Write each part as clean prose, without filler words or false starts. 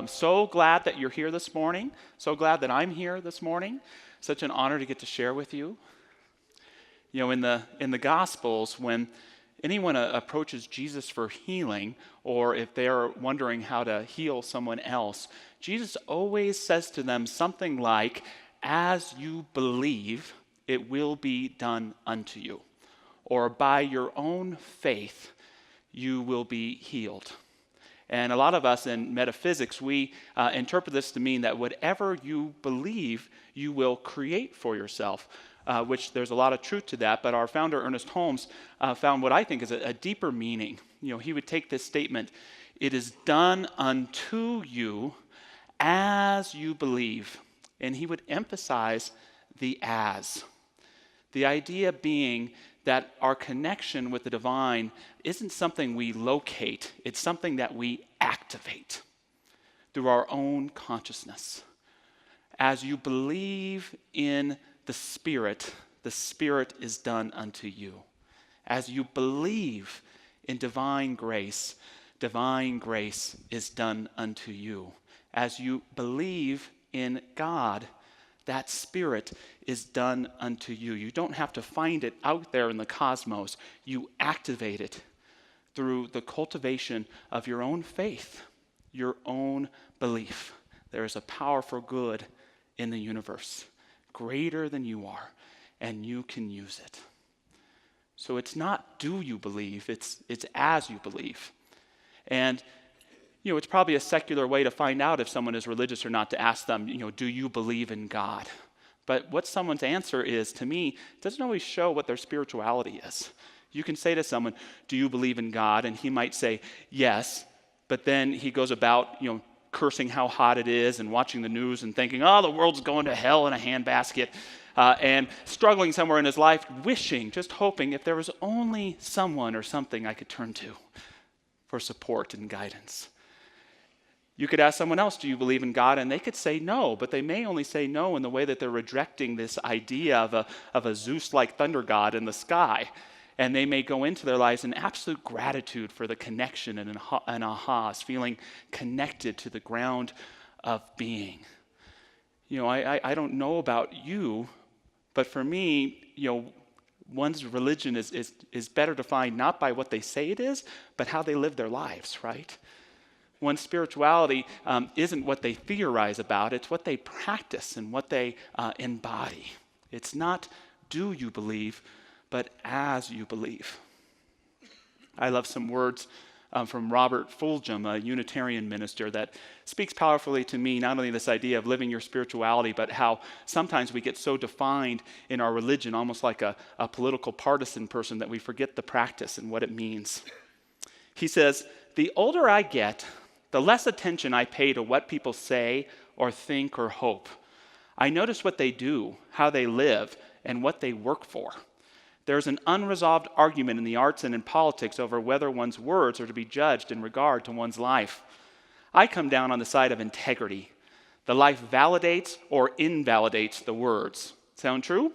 So glad that you're here this morning. So glad that I'm here this morning. Such an honor to get to share with you. You know, in the Gospels, when anyone approaches Jesus for healing, or if they're wondering how to heal someone else, Jesus always says to them something like, "As you believe, it will be done unto you," or "by your own faith, you will be healed." And a lot of us in metaphysics, we interpret this to mean that whatever you believe, you will create for yourself, which there's a lot of truth to that. But our founder, Ernest Holmes, found what I think is a deeper meaning. You know, he would take this statement, "It is done unto you as you believe." And he would emphasize the "as." The idea being that our connection with the divine isn't something we locate, it's something that we activate through our own consciousness. As you believe in the Spirit is done unto you. As you believe in divine grace is done unto you. As you believe in God, that Spirit is done unto you. You don't have to find it out there in the cosmos. You activate it through the cultivation of your own faith, your own belief. There is a power for good in the universe, greater than you are, and you can use it. So it's not do you believe, it's as you believe. And you know, it's probably a secular way to find out if someone is religious or not, to ask them, you know, do you believe in God? But what someone's answer is, to me, doesn't always show what their spirituality is. You can say to someone, do you believe in God? And he might say, yes, but then he goes about, you know, cursing how hot it is and watching the news and thinking, oh, the world's going to hell in a handbasket, and struggling somewhere in his life, wishing, just hoping, if there was only someone or something I could turn to for support and guidance. You could ask someone else, do you believe in God? And they could say no, but they may only say no in the way that they're rejecting this idea of a Zeus-like thunder god in the sky. And they may go into their lives in absolute gratitude for the connection and ahas, feeling connected to the ground of being. You know, I don't know about you, but for me, you know, one's religion is better defined not by what they say it is, but how they live their lives, right? One's spirituality isn't what they theorize about, it's what they practice and what they embody. It's not do you believe, but as you believe. I love some words from Robert Fulghum, a Unitarian minister, that speaks powerfully to me, not only this idea of living your spirituality, but how sometimes we get so defined in our religion, almost like a political partisan person, that we forget the practice and what it means. He says, the older I get, the less attention I pay to what people say or think or hope. I notice what they do, how they live, and what they work for. There's an unresolved argument in the arts and in politics over whether one's words are to be judged in regard to one's life. I come down on the side of integrity. The life validates or invalidates the words. Sound true?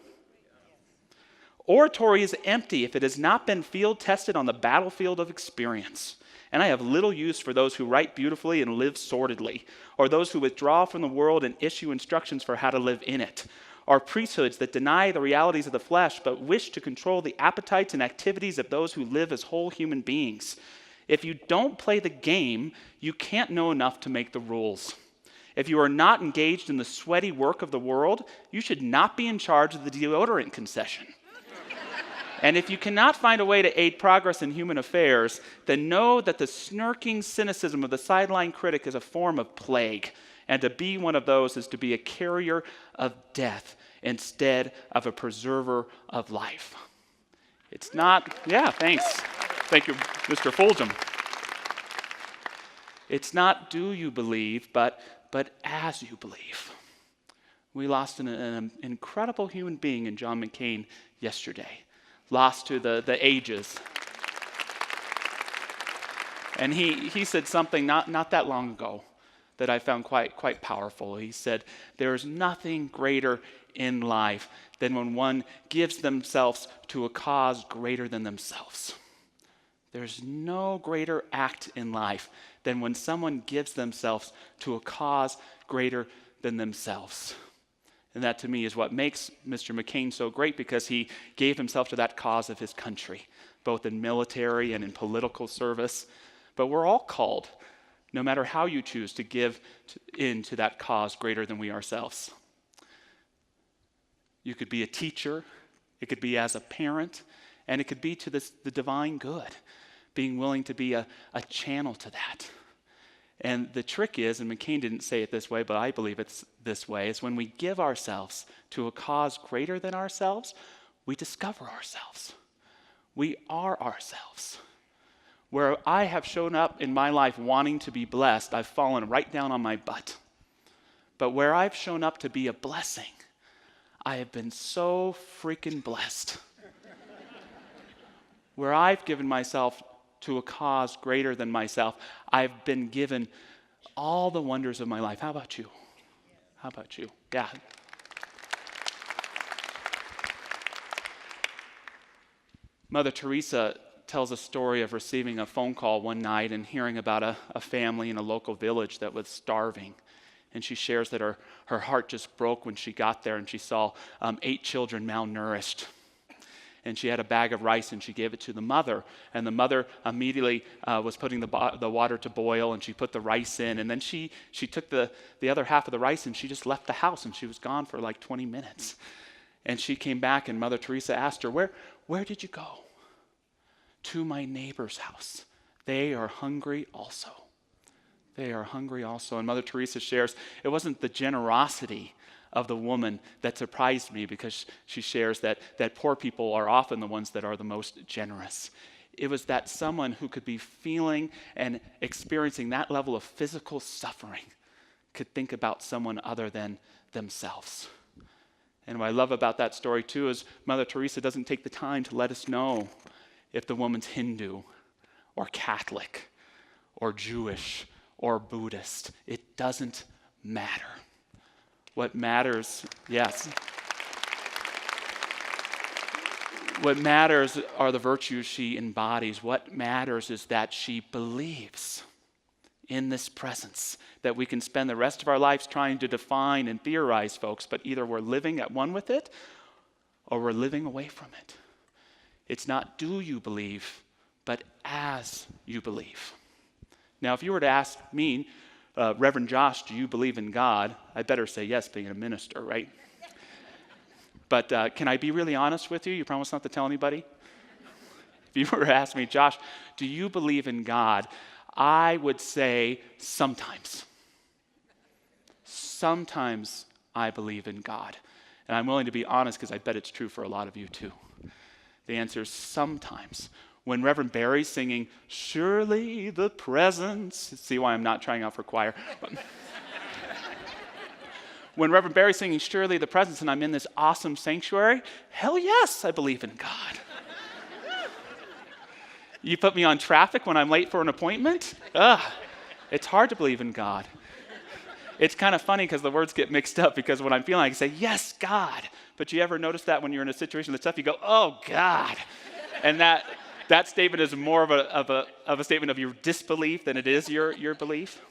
Oratory is empty if it has not been field tested on the battlefield of experience. And I have little use for those who write beautifully and live sordidly, or those who withdraw from the world and issue instructions for how to live in it, or priesthoods that deny the realities of the flesh but wish to control the appetites and activities of those who live as whole human beings. If you don't play the game, you can't know enough to make the rules. If you are not engaged in the sweaty work of the world, you should not be in charge of the deodorant concession. And if you cannot find a way to aid progress in human affairs, then know that the snarking cynicism of the sideline critic is a form of plague, and to be one of those is to be a carrier of death instead of a preserver of life. It's not, yeah, thanks. Thank you, Mr. Fulghum. It's not do you believe, but as you believe. We lost an incredible human being in John McCain yesterday. Lost to the ages. And he said something not that long ago that I found quite powerful. He said, there is nothing greater in life than when one gives themselves to a cause greater than themselves. There's no greater act in life than when someone gives themselves to a cause greater than themselves. And that to me is what makes Mr. McCain so great, because he gave himself to that cause of his country, both in military and in political service. But we're all called, no matter how you choose, to give into that cause greater than we ourselves. You could be a teacher, it could be as a parent, and it could be to the divine good, being willing to be a channel to that. And the trick is, and McCain didn't say it this way, but I believe it's this way, is when we give ourselves to a cause greater than ourselves, we discover ourselves. We are ourselves. Where I have shown up in my life wanting to be blessed, I've fallen right down on my butt. But where I've shown up to be a blessing, I have been so freaking blessed. Where I've given myself to a cause greater than myself, I've been given all the wonders of my life. How about you? How about you? Yeah. Mother Teresa tells a story of receiving a phone call one night and hearing about a family in a local village that was starving. And she shares that her heart just broke when she got there and she saw 8 children malnourished. And she had a bag of rice and she gave it to the mother. And the mother immediately was putting the water to boil, and she put the rice in. And then she took the other half of the rice and she just left the house, and she was gone for like 20 minutes. And she came back and Mother Teresa asked her, where did you go? To my neighbor's house. They are hungry also. They are hungry also. And Mother Teresa shares, it wasn't the generosity of the woman that surprised me, because she shares that poor people are often the ones that are the most generous. It was that someone who could be feeling and experiencing that level of physical suffering could think about someone other than themselves. And what I love about that story too is Mother Teresa doesn't take the time to let us know if the woman's Hindu or Catholic or Jewish or Buddhist. It doesn't matter. What matters, yes. What matters are the virtues she embodies. What matters is that she believes in this presence, that we can spend the rest of our lives trying to define and theorize, folks, but either we're living at one with it or we're living away from it. It's not do you believe, but as you believe. Now, if you were to ask me, Reverend Josh, do you believe in God? I better say yes, being a minister, right? But can I be really honest with you? You promise not to tell anybody? If you were to ask me, Josh, do you believe in God? I would say sometimes. Sometimes I believe in God. And I'm willing to be honest because I bet it's true for a lot of you too. The answer is sometimes. When Reverend Barry's singing, surely the presence, see why I'm not trying out for choir. When Reverend Barry's singing, surely the presence, and I'm in this awesome sanctuary, hell yes, I believe in God. You put me on traffic when I'm late for an appointment? It's hard to believe in God. It's kind of funny because the words get mixed up, because when I'm feeling, I can say, yes, God. But you ever notice that when you're in a situation that's tough, you go, oh, God. And that statement is more of a statement of your disbelief than it is your belief.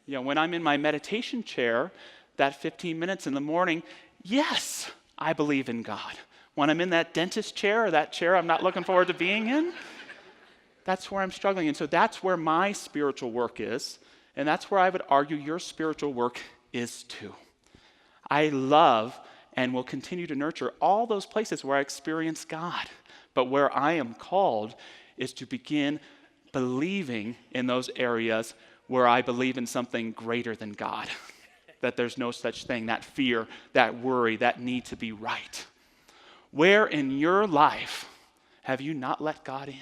You know, when I'm in my meditation chair, that 15 minutes in the morning, yes, I believe in God. When I'm in that dentist chair, or that chair I'm not looking forward to being in, that's where I'm struggling. And so that's where my spiritual work is, and that's where I would argue your spiritual work is too. I love and will continue to nurture all those places where I experience God. But where I am called is to begin believing in those areas where I believe in something greater than God. That there's no such thing, that fear, that worry, that need to be right. Where in your life have you not let God in?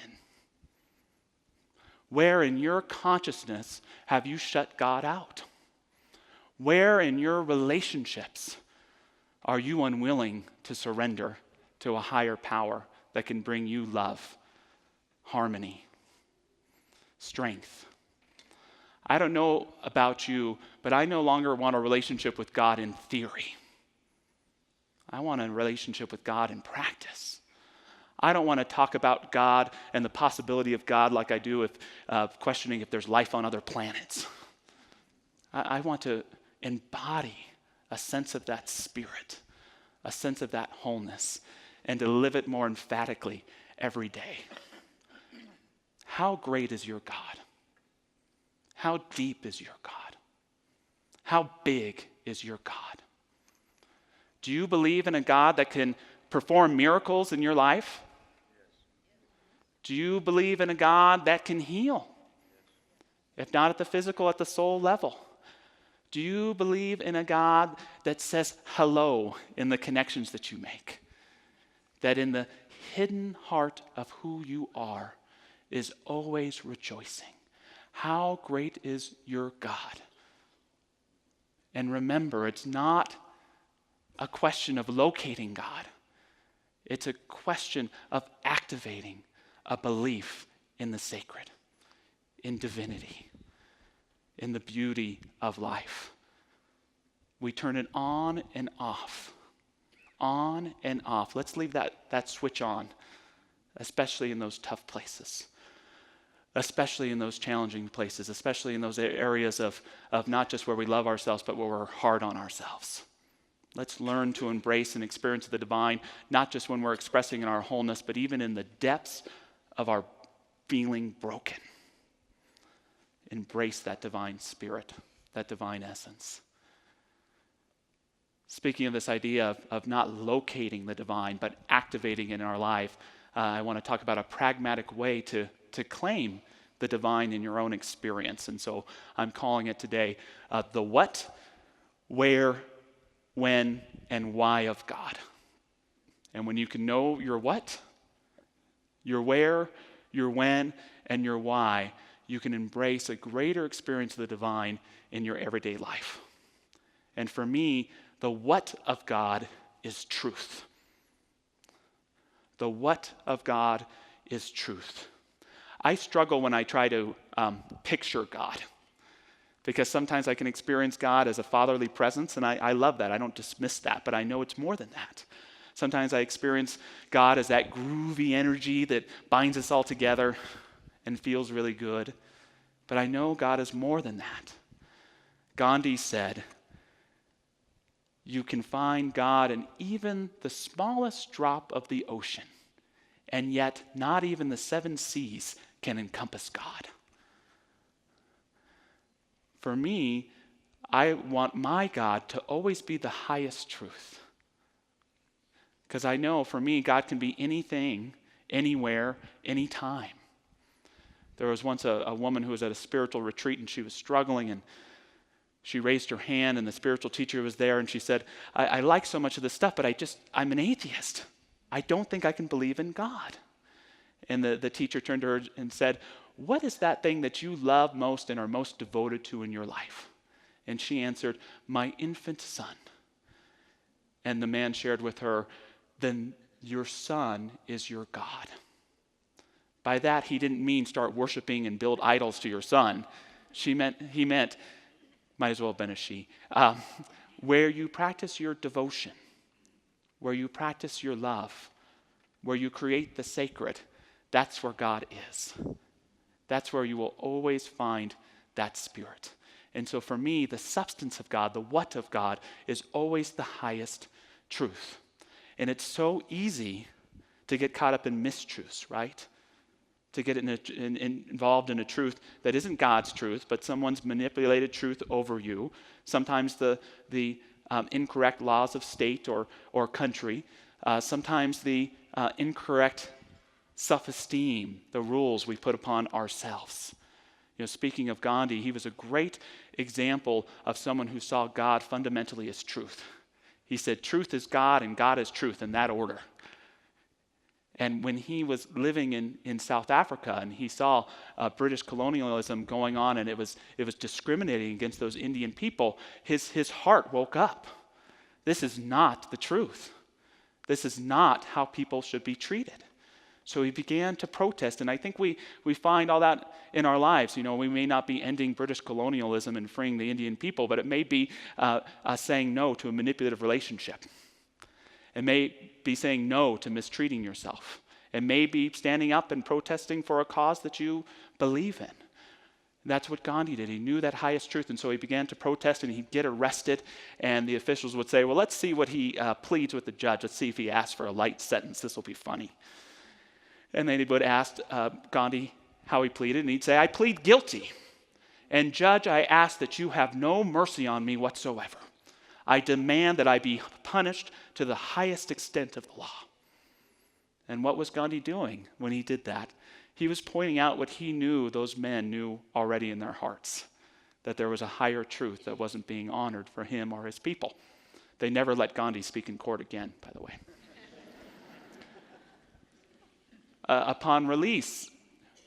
Where in your consciousness have you shut God out? Where in your relationships are you unwilling to surrender to a higher power that can bring you love, harmony, strength? I don't know about you, but I no longer want a relationship with God in theory. I want a relationship with God in practice. I don't want to talk about God and the possibility of God like I do with questioning if there's life on other planets. I want to embody a sense of that spirit, a sense of that wholeness, and to live it more emphatically every day. How great is your God? How deep is your God? How big is your God? Do you believe in a God that can perform miracles in your life? Do you believe in a God that can heal? If not at the physical, at the soul level. Do you believe in a God that says hello in the connections that you make? That in the hidden heart of who you are is always rejoicing. How great is your God? And remember, it's not a question of locating God. It's a question of activating a belief in the sacred, in divinity, in the beauty of life. We turn it on and off. On and off. Let's leave that switch on, especially in those tough places, especially in those challenging places, especially in those areas of not just where we love ourselves, but where we're hard on ourselves. Let's learn to embrace and experience the divine, not just when we're expressing in our wholeness, but even in the depths of our feeling broken. Embrace that divine spirit, that divine essence. Speaking of this idea of not locating the divine, but activating it in our life, I want to talk about a pragmatic way to claim the divine in your own experience. And so I'm calling it today the what, where, when, and why of God. And when you can know your what, your where, your when, and your why, you can embrace a greater experience of the divine in your everyday life. And for me, the what of God is truth. The what of God is truth. I struggle when I try to picture God, because sometimes I can experience God as a fatherly presence, and I love that. I don't dismiss that, but I know it's more than that. Sometimes I experience God as that groovy energy that binds us all together and feels really good. But I know God is more than that. Gandhi said, you can find God in even the smallest drop of the ocean, and yet not even the 7 seas can encompass God. For me, I want my God to always be the highest truth. Because I know for me, God can be anything, anywhere, anytime. There was once a woman who was at a spiritual retreat and she was struggling, and she raised her hand and the spiritual teacher was there, and she said, I like so much of this stuff, but I'm an atheist. I don't think I can believe in God. And the teacher turned to her and said, what is that thing that you love most and are most devoted to in your life? And she answered, my infant son. And the man shared with her, then your son is your God. By that, he didn't mean start worshiping and build idols to your son. He meant, might as well have been a she, where you practice your devotion, where you practice your love, where you create the sacred, that's where God is. That's where you will always find that spirit. And so for me, the substance of God, the what of God, is always the highest truth. And it's so easy to get caught up in mistruths, right? To get involved in a truth that isn't God's truth, but someone's manipulated truth over you. Sometimes the incorrect laws of state or country. Sometimes the incorrect self-esteem, the rules we put upon ourselves. You know, speaking of Gandhi, he was a great example of someone who saw God fundamentally as truth. He said, truth is God and God is truth, in that order. And when he was living in South Africa and he saw British colonialism going on, and it was discriminating against those Indian people, his heart woke up. This is not the truth. This is not how people should be treated. So he began to protest, and I think we find all that in our lives. You know, we may not be ending British colonialism and freeing the Indian people, but it may be saying no to a manipulative relationship. It may be saying no to mistreating yourself. It may be standing up and protesting for a cause that you believe in. That's what Gandhi did. He knew that highest truth, and so he began to protest, and he'd get arrested, and the officials would say, well, let's see what he pleads with the judge. Let's see if he asks for a light sentence. This will be funny. And then he would ask Gandhi how he pleaded, and he'd say, I plead guilty. And judge, I ask that you have no mercy on me whatsoever. I demand that I be punished to the highest extent of the law. And what was Gandhi doing when he did that? He was pointing out what he knew those men knew already in their hearts, that there was a higher truth that wasn't being honored for him or his people. They never let Gandhi speak in court again, by the way. Upon release,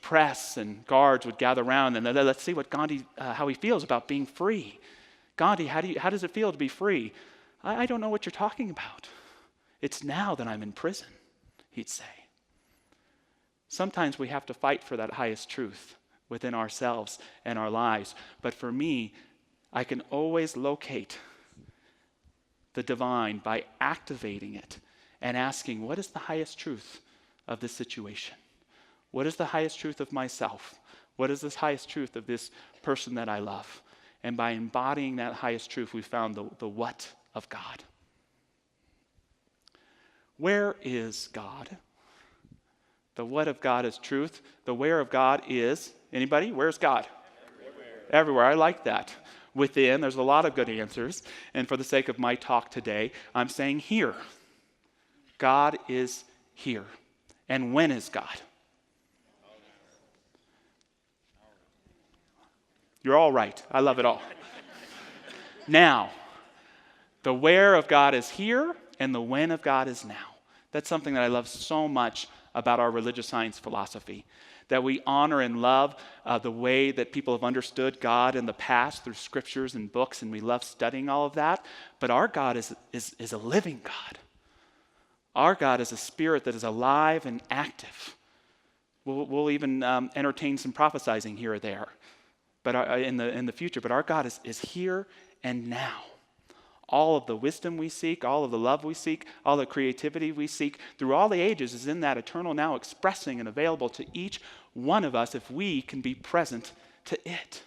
press and guards would gather around and let's see what Gandhi, how he feels about being free. Gandhi, how does it feel to be free? I don't know what you're talking about. It's now that I'm in prison, he'd say. Sometimes we have to fight for that highest truth within ourselves and our lives. But for me, I can always locate the divine by activating it and asking, what is the highest truth of this situation? What is the highest truth of myself? What is this highest truth of this person that I love? And by embodying that highest truth, we found the what of God. Where is God? The what of God is truth. The where of God is, anybody? Where's God? Everywhere. I like that. Within, there's a lot of good answers. And for the sake of my talk today, I'm saying here. God is here. And when is God? You're all right. I love it all. Now, the where of God is here, and the when of God is now. That's something that I love so much about our religious science philosophy, that we honor and love the way that people have understood God in the past through scriptures and books, and we love studying all of that. But our God is a living God. Our God is a spirit that is alive and active. We'll even entertain some prophesizing here or there, but in the future. But our God is here and now. All of the wisdom we seek, all of the love we seek, all the creativity we seek through all the ages is in that eternal now, expressing and available to each one of us if we can be present to it.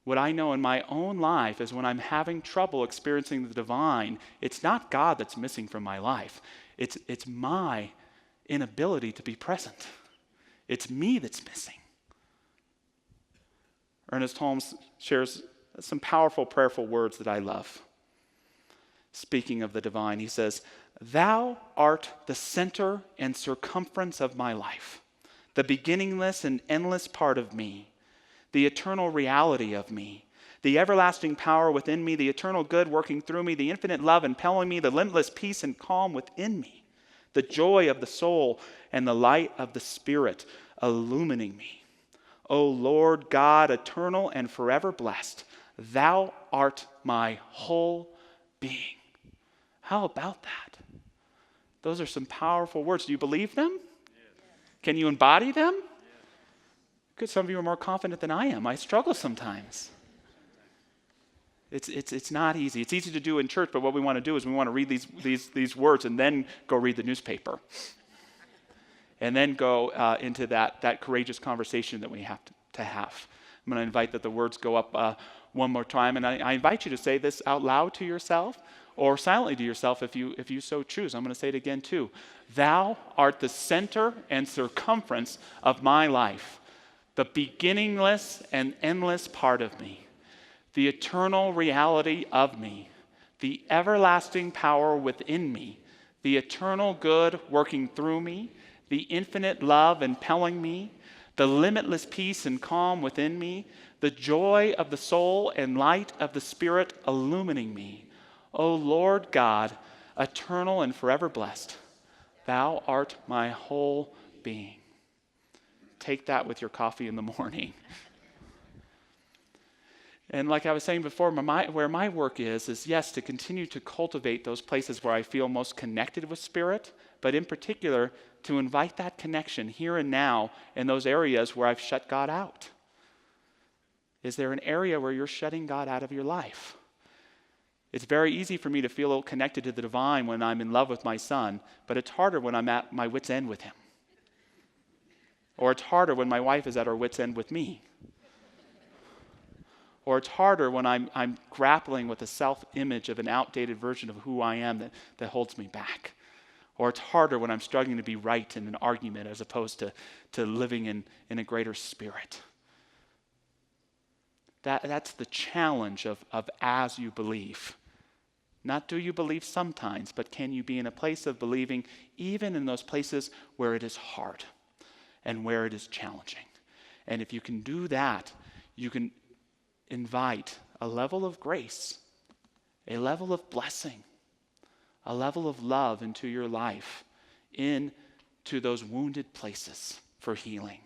What I know in my own life is when I'm having trouble experiencing the divine, it's not God that's missing from my life. It's my inability to be present. It's me that's missing. Ernest Holmes shares some powerful, prayerful words that I love. Speaking of the divine, he says, "Thou art the center and circumference of my life, the beginningless and endless part of me, the eternal reality of me, the everlasting power within me, the eternal good working through me, the infinite love impelling me, the limitless peace and calm within me, the joy of the soul and the light of the spirit illumining me. O Lord God, eternal and forever blessed, thou art my whole being." How about that? Those are some powerful words. Do you believe them? Yes. Can you embody them? Yes. Good. Some of you are more confident than I am. I struggle sometimes. It's not easy. It's easy to do in church, but what we want to do is we want to read these words and then go read the newspaper. And then go into that courageous conversation that we have to have. I'm going to invite that the words go up one more time, and I invite you to say this out loud to yourself or silently to yourself if you so choose. I'm going to say it again too. Thou art the center and circumference of my life, the beginningless and endless part of me, the eternal reality of me, the everlasting power within me, the eternal good working through me, the infinite love impelling me, the limitless peace and calm within me, the joy of the soul and light of the spirit illumining me. O Lord God, eternal and forever blessed, thou art my whole being. Take that with your coffee in the morning. And like I was saying before, where my work is yes, to continue to cultivate those places where I feel most connected with Spirit, but in particular, to invite that connection here and now in those areas where I've shut God out. Is there an area where you're shutting God out of your life? It's very easy for me to feel connected to the divine when I'm in love with my son, but it's harder when I'm at my wit's end with him. Or it's harder when my wife is at her wit's end with me. Or it's harder when I'm grappling with a self-image of an outdated version of who I am that holds me back. Or it's harder when I'm struggling to be right in an argument as opposed to living in a greater spirit. That's the challenge of as you believe. Not do you believe sometimes, but can you be in a place of believing even in those places where it is hard and where it is challenging. And if you can do that, you can invite a level of grace, a level of blessing, a level of love into your life, into those wounded places for healing,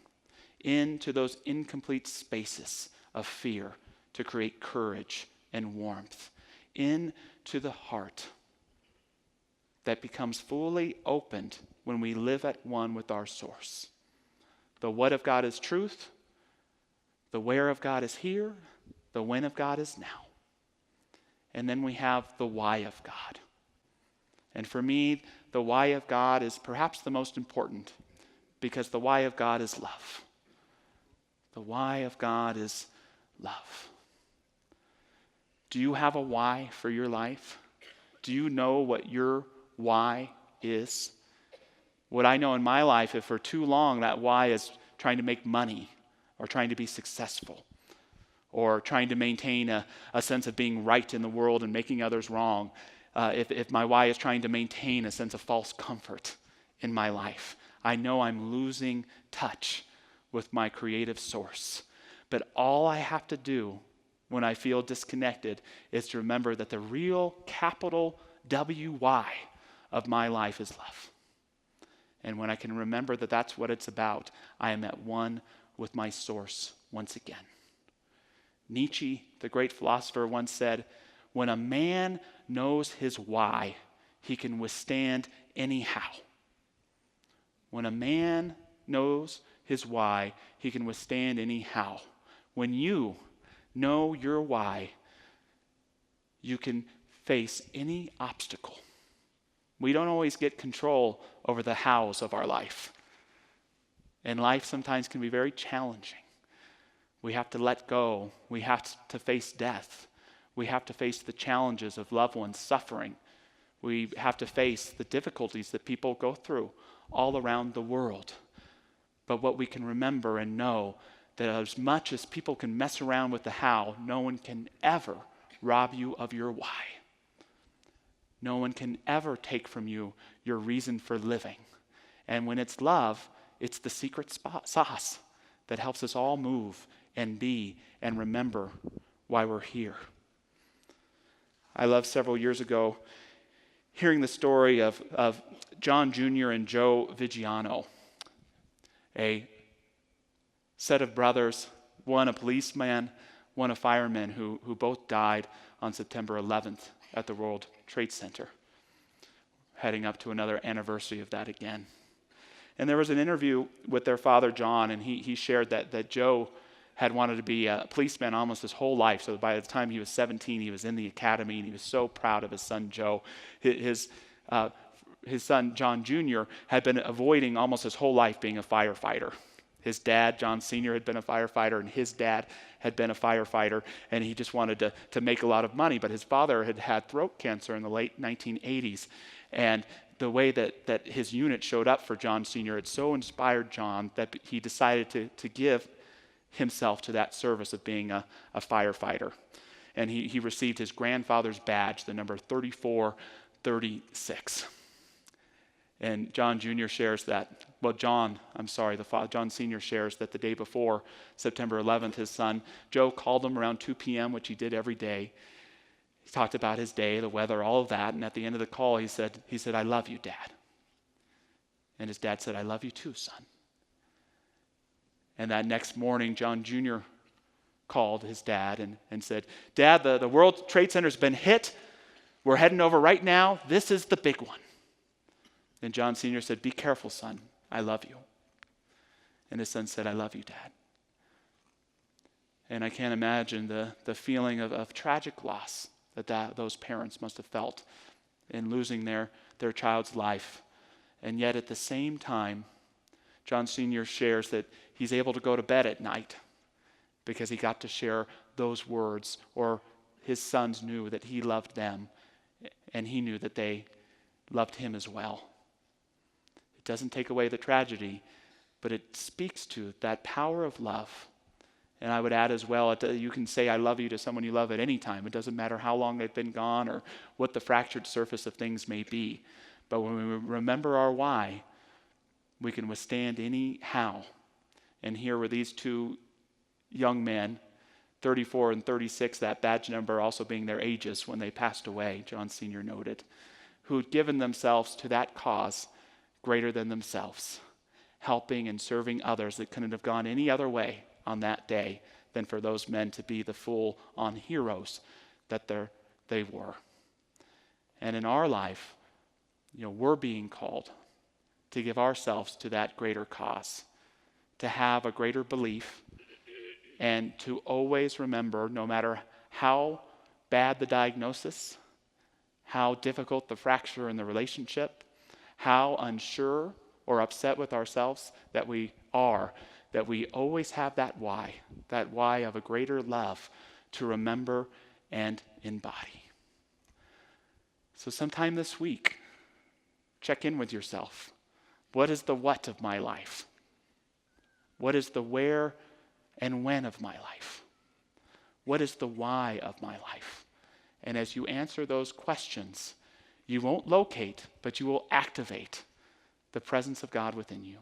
into those incomplete spaces of fear to create courage and warmth, into the heart that becomes fully opened when we live at one with our source. The what of God is truth, the where of God is here, the when of God is now. And then we have the why of God. And for me, the why of God is perhaps the most important, because the why of God is love. The why of God is love. Do you have a why for your life? Do you know what your why is? What I know in my life, if for too long that why is trying to make money or trying to be successful or trying to maintain a sense of being right in the world and making others wrong, if my why is trying to maintain a sense of false comfort in my life, I know I'm losing touch with my creative source. But all I have to do when I feel disconnected is to remember that the real capital W-Y of my life is love. And when I can remember that that's what it's about, I am at one with my source once again. Nietzsche, the great philosopher, once said, "When a man knows his why, he can withstand any how." When a man knows his why, he can withstand any how. When you know your why, you can face any obstacle. We don't always get control over the hows of our life. And life sometimes can be very challenging. We have to let go. We have to face death. We have to face the challenges of loved ones suffering. We have to face the difficulties that people go through all around the world. But what we can remember and know, that as much as people can mess around with the how, no one can ever rob you of your why. No one can ever take from you your reason for living. And when it's love, it's the secret sauce that helps us all move and be and remember why we're here. I love several years ago hearing the story of John Jr. and Joe Vigiano, a set of brothers, one a policeman, one a fireman, who both died on September 11th at the World Trade Center, heading up to another anniversary of that again. And there was an interview with their father, John, and he shared that Joe had wanted to be a policeman almost his whole life. So by the time he was 17, he was in the academy, and he was so proud of his son, Joe. His son, John Jr., had been avoiding almost his whole life being a firefighter. His dad, John Sr., had been a firefighter, and his dad had been a firefighter, and he just wanted to make a lot of money. But his father had had throat cancer in the late 1980s, and the way that his unit showed up for John Sr. had so inspired John that he decided to give himself to that service of being a firefighter. And he received his grandfather's badge, the number 3436. And John Jr. shares that, John Sr. shares that the day before, September 11th, his son, Joe, called him around 2 p.m., which he did every day. He talked about his day, the weather, all of that, and at the end of the call, he said, "I love you, Dad." And his dad said, "I love you too, son." And that next morning, John Jr. called his dad and said, "Dad, the World Trade Center's been hit. We're heading over right now. This is the big one." And John Sr. said, "Be careful, son. I love you." And his son said, "I love you, Dad." And I can't imagine the feeling of tragic loss that those parents must have felt in losing their child's life. And yet at the same time, John Sr. shares that he's able to go to bed at night because he got to share those words, or his sons knew that he loved them and he knew that they loved him as well. It doesn't take away the tragedy, but it speaks to that power of love. And I would add as well, you can say I love you to someone you love at any time. It doesn't matter how long they've been gone or what the fractured surface of things may be. But when we remember our why, we can withstand any how. And here were these two young men, 34 and 36, that badge number also being their ages when they passed away, John Sr. noted, who had given themselves to that cause greater than themselves, helping and serving others that couldn't have gone any other way on that day than for those men to be the full-on heroes that they were. And in our life, we're being called to give ourselves to that greater cause, to have a greater belief, and to always remember, no matter how bad the diagnosis, how difficult the fracture in the relationship, how unsure or upset with ourselves that we are, that we always have that why of a greater love to remember and embody. So sometime this week, check in with yourself. What is the what of my life? What is the where and when of my life? What is the why of my life? And as you answer those questions, you won't locate, but you will activate the presence of God within you.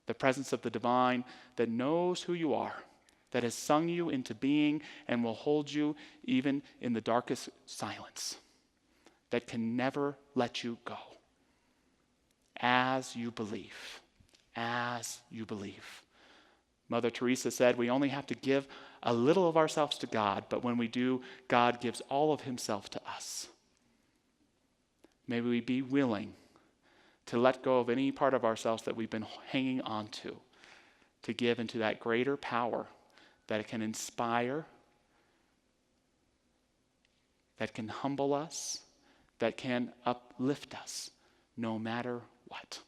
The presence of the divine that knows who you are, that has sung you into being and will hold you even in the darkest silence, that can never let you go. As you believe. As you believe. Mother Teresa said we only have to give a little of ourselves to God, but when we do, God gives all of himself to us. May we be willing to let go of any part of ourselves that we've been hanging on to give into that greater power that it can inspire, that can humble us, that can uplift us no matter what.